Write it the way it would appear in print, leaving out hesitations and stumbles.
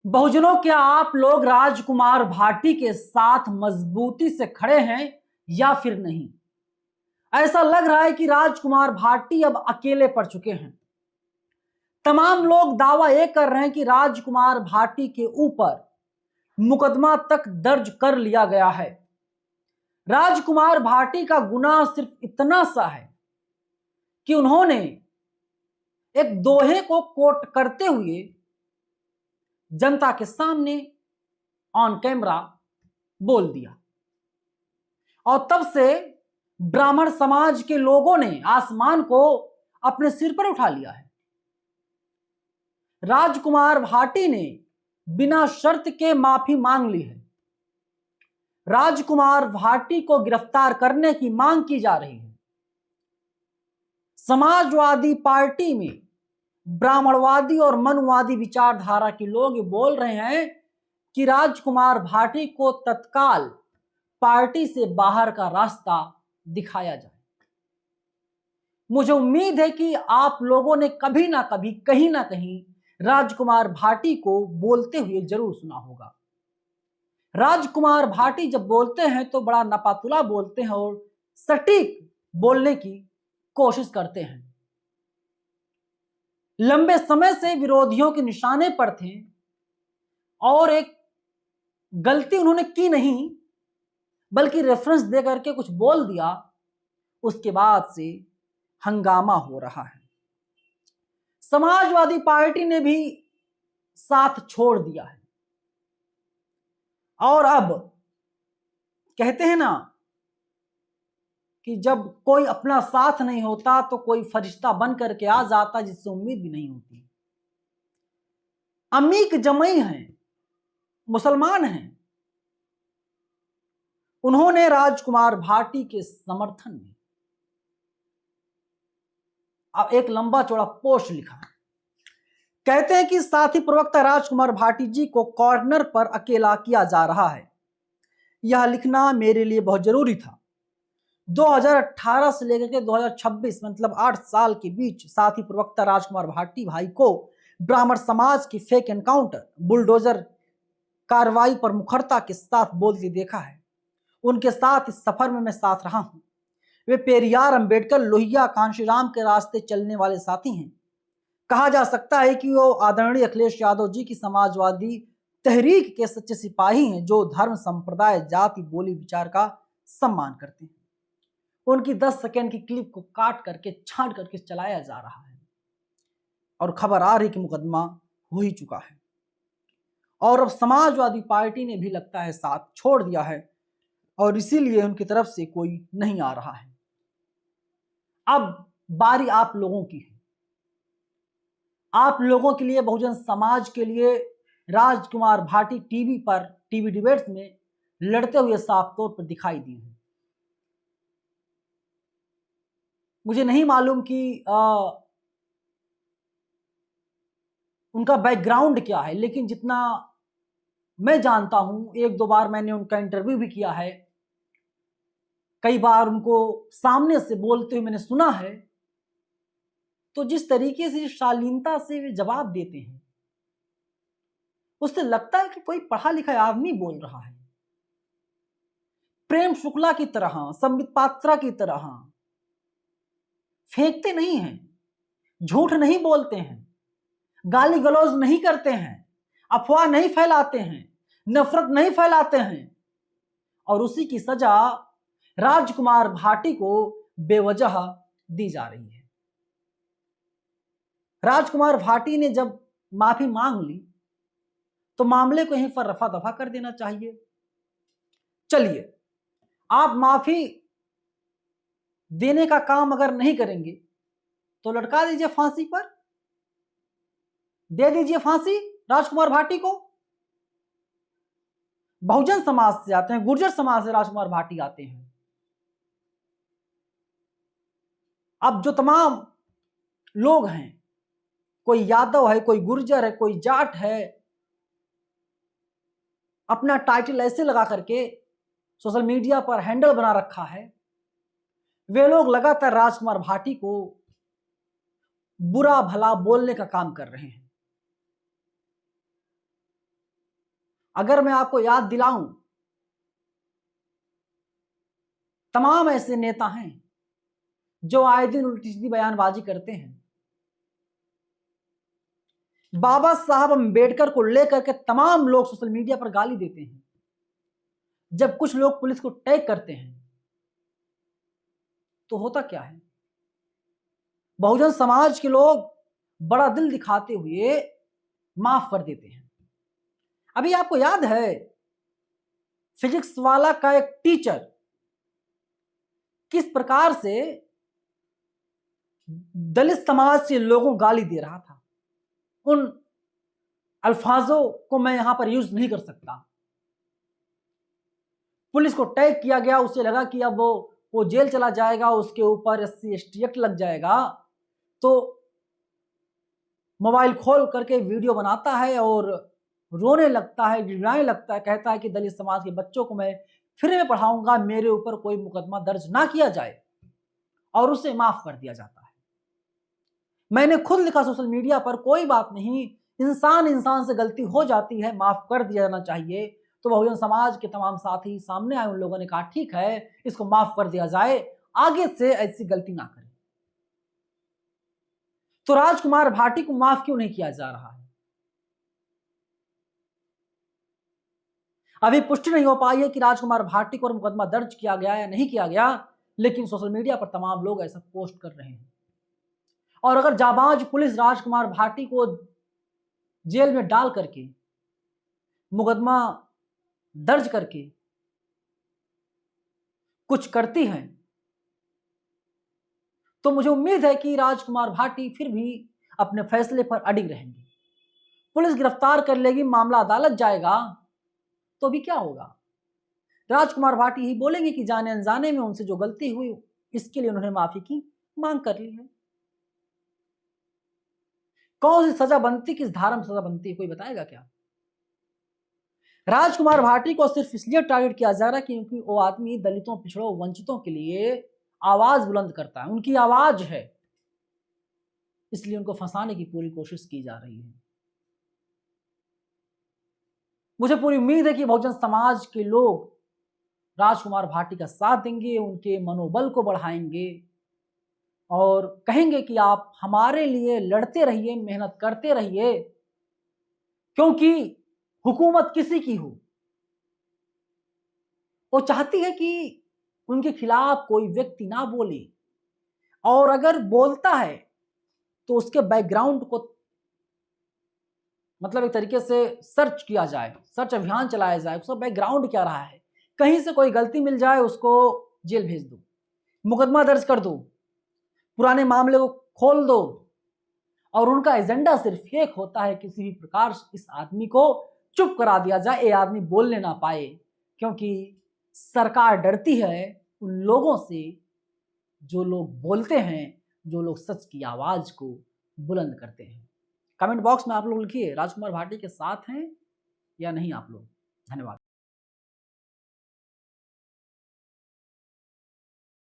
बहुजनों, क्या आप लोग राजकुमार भाटी के साथ मजबूती से खड़े हैं या फिर नहीं? ऐसा लग रहा है कि राजकुमार भाटी अब अकेले पड़ चुके हैं। तमाम लोग दावा यह कर रहे हैं कि राजकुमार भाटी के ऊपर मुकदमा तक दर्ज कर लिया गया है। राजकुमार भाटी का गुनाह सिर्फ इतना सा है कि उन्होंने एक दोहे को कोट करते हुए जनता के सामने ऑन कैमरा बोल दिया, और तब से ब्राह्मण समाज के लोगों ने आसमान को अपने सिर पर उठा लिया है। राजकुमार भाटी ने बिना शर्त के माफी मांग ली है। राजकुमार भाटी को गिरफ्तार करने की मांग की जा रही है। समाजवादी पार्टी में ब्राह्मणवादी और मनुवादी विचारधारा के लोग बोल रहे हैं कि राजकुमार भाटी को तत्काल पार्टी से बाहर का रास्ता दिखाया जाए। मुझे उम्मीद है कि आप लोगों ने कभी ना कभी कहीं ना कहीं राजकुमार भाटी को बोलते हुए जरूर सुना होगा। राजकुमार भाटी जब बोलते हैं तो बड़ा नपातुला बोलते हैं और सटीक बोलने की कोशिश करते हैं। लंबे समय से विरोधियों के निशाने पर थे और एक गलती उन्होंने की नहीं, बल्कि रेफरेंस दे करके कुछ बोल दिया, उसके बाद से हंगामा हो रहा है। समाजवादी पार्टी ने भी साथ छोड़ दिया है और अब कहते हैं ना कि जब कोई अपना साथ नहीं होता तो कोई फरिश्ता बन करके आ जाता जिससे उम्मीद भी नहीं होती। अमीक जमई हैं, मुसलमान हैं, उन्होंने राजकुमार भाटी के समर्थन में अब एक लंबा चौड़ा पोस्ट लिखा है। कहते हैं कि साथी प्रवक्ता राजकुमार भाटी जी को कॉर्नर पर अकेला किया जा रहा है। यह लिखना मेरे लिए बहुत जरूरी था। 2018 से लेकर के 2026 मतलब 8 साल के बीच साथी प्रवक्ता राजकुमार भाटी भाई को ब्राह्मण समाज की फेक एनकाउंटर बुलडोजर कार्रवाई पर मुखरता के साथ बोलते देखा है। उनके साथ इस सफर में मैं साथ रहा हूं। वे पेरियार, अंबेडकर, लोहिया, कांशीराम के रास्ते चलने वाले साथी हैं। कहा जा सकता है कि वो आदरणीय अखिलेश यादव जी की समाजवादी तहरीक के सच्चे सिपाही हैं, जो धर्म, संप्रदाय, जाति, बोली, विचार का सम्मान करते हैं। उनकी 10 सेकेंड की क्लिप को काट करके छांट करके चलाया जा रहा है और खबर आ रही कि मुकदमा हो ही चुका है और अब समाजवादी पार्टी ने भी लगता है साथ छोड़ दिया है और इसीलिए उनकी तरफ से कोई नहीं आ रहा है। अब बारी आप लोगों की है। आप लोगों के लिए, बहुजन समाज के लिए राजकुमार भाटी टीवी पर, टीवी डिबेट्स में लड़ते हुए साफ तौर पर दिखाई दिए हैं। मुझे नहीं मालूम कि उनका बैकग्राउंड क्या है, लेकिन जितना मैं जानता हूं, 1-2 बार मैंने उनका इंटरव्यू भी किया है, कई बार उनको सामने से बोलते हुए मैंने सुना है, तो जिस तरीके से, शालीनता से वे जवाब देते हैं, उससे लगता है कि कोई पढ़ा लिखा आदमी बोल रहा है। प्रेम शुक्ला की तरह, संबित पात्रा की तरह फेंकते नहीं हैं, झूठ नहीं बोलते हैं, गाली गलौज नहीं करते हैं, अफवाह नहीं फैलाते हैं, नफरत नहीं फैलाते हैं, और उसी की सजा राजकुमार भाटी को बेवजह दी जा रही है। राजकुमार भाटी ने जब माफी मांग ली तो मामले को यहीं पर रफा दफा कर देना चाहिए। चलिए, आप माफी देने का काम अगर नहीं करेंगे तो लटका दीजिए फांसी पर, दे दीजिए फांसी राजकुमार भाटी को। बहुजन समाज से आते हैं, गुर्जर समाज से राजकुमार भाटी आते हैं। अब जो तमाम लोग हैं, कोई यादव है, कोई गुर्जर है, कोई जाट है, अपना टाइटल ऐसे लगा करके सोशल मीडिया पर हैंडल बना रखा है, वे लोग लगातार राजकुमार भाटी को बुरा भला बोलने का काम कर रहे हैं। अगर मैं आपको याद दिलाऊं, तमाम ऐसे नेता हैं जो आए दिन उल्टी सीधी बयानबाजी करते हैं। बाबा साहब अम्बेडकर को लेकर के तमाम लोग सोशल मीडिया पर गाली देते हैं। जब कुछ लोग पुलिस को टैग करते हैं तो होता क्या है, बहुजन समाज के लोग बड़ा दिल दिखाते हुए माफ कर देते हैं। अभी आपको याद है, फिजिक्स वाला का एक टीचर किस प्रकार से दलित समाज से लोगों को गाली दे रहा था। उन अल्फाजों को मैं यहां पर यूज नहीं कर सकता। पुलिस को टैग किया गया, उसे लगा कि अब वो जेल चला जाएगा, उसके ऊपर SC ST एक्ट लग जाएगा, तो मोबाइल खोल करके वीडियो बनाता है और रोने लगता है, गिड़गिड़ाने लगता है, कहता है कि दलित समाज के बच्चों को मैं फ्री में पढ़ाऊंगा, मेरे ऊपर कोई मुकदमा दर्ज ना किया जाए, और उसे माफ कर दिया जाता है। मैंने खुद लिखा सोशल मीडिया पर, कोई बात नहीं, इंसान से गलती हो जाती है, माफ कर दिया जाना चाहिए। तो बहुजन समाज के तमाम साथी सामने आए, उन लोगों ने कहा ठीक है, इसको माफ कर दिया जाए, आगे से ऐसी गलती ना करें। तो राजकुमार भाटी को माफ क्यों नहीं किया जा रहा है? अभी पुष्टि नहीं हो पाई है कि राजकुमार भाटी पर मुकदमा दर्ज किया गया या नहीं किया गया, लेकिन सोशल मीडिया पर तमाम लोग ऐसा पोस्ट कर रहे हैं। और अगर जाबाज पुलिस राजकुमार भाटी को जेल में डाल करके, मुकदमा दर्ज करके कुछ करती है, तो मुझे उम्मीद है कि राजकुमार भाटी फिर भी अपने फैसले पर अडिग रहेंगे। पुलिस गिरफ्तार कर लेगी, मामला अदालत जाएगा, तो भी क्या होगा? राजकुमार भाटी ही बोलेंगे कि जाने अनजाने में उनसे जो गलती हुई, इसके लिए उन्होंने माफी की मांग कर ली है। कौन सी सजा बनती, किस धारा में सजा बनती है, कोई बताएगा क्या? राजकुमार भाटी को सिर्फ इसलिए टारगेट किया जा रहा है क्योंकि वो आदमी दलितों, पिछड़ों, वंचितों के लिए आवाज बुलंद करता है, उनकी आवाज है, इसलिए उनको फंसाने की पूरी कोशिश की जा रही है। मुझे पूरी उम्मीद है कि बहुजन समाज के लोग राजकुमार भाटी का साथ देंगे, उनके मनोबल को बढ़ाएंगे और कहेंगे कि आप हमारे लिए लड़ते रहिए, मेहनत करते रहिए, क्योंकि हुकूमत किसी की हो, वो चाहती है कि उनके खिलाफ कोई व्यक्ति ना बोले, और अगर बोलता है तो उसके बैकग्राउंड को, मतलब एक तरीके से सर्च किया जाए, सर्च अभियान चलाया जाए, उसका बैकग्राउंड क्या रहा है, कहीं से कोई गलती मिल जाए उसको जेल भेज दो, मुकदमा दर्ज कर दो, पुराने मामले को खोल दो। और उनका एजेंडा सिर्फ एक होता है, किसी भी प्रकार इस आदमी को चुप करा दिया जाए, ये आदमी बोलने ना पाए, क्योंकि सरकार डरती है उन लोगों से जो लोग बोलते हैं, जो लोग सच की आवाज को बुलंद करते हैं। कमेंट बॉक्स में आप लोग लिखिए, राजकुमार भाटी के साथ हैं या नहीं आप लोग। धन्यवाद।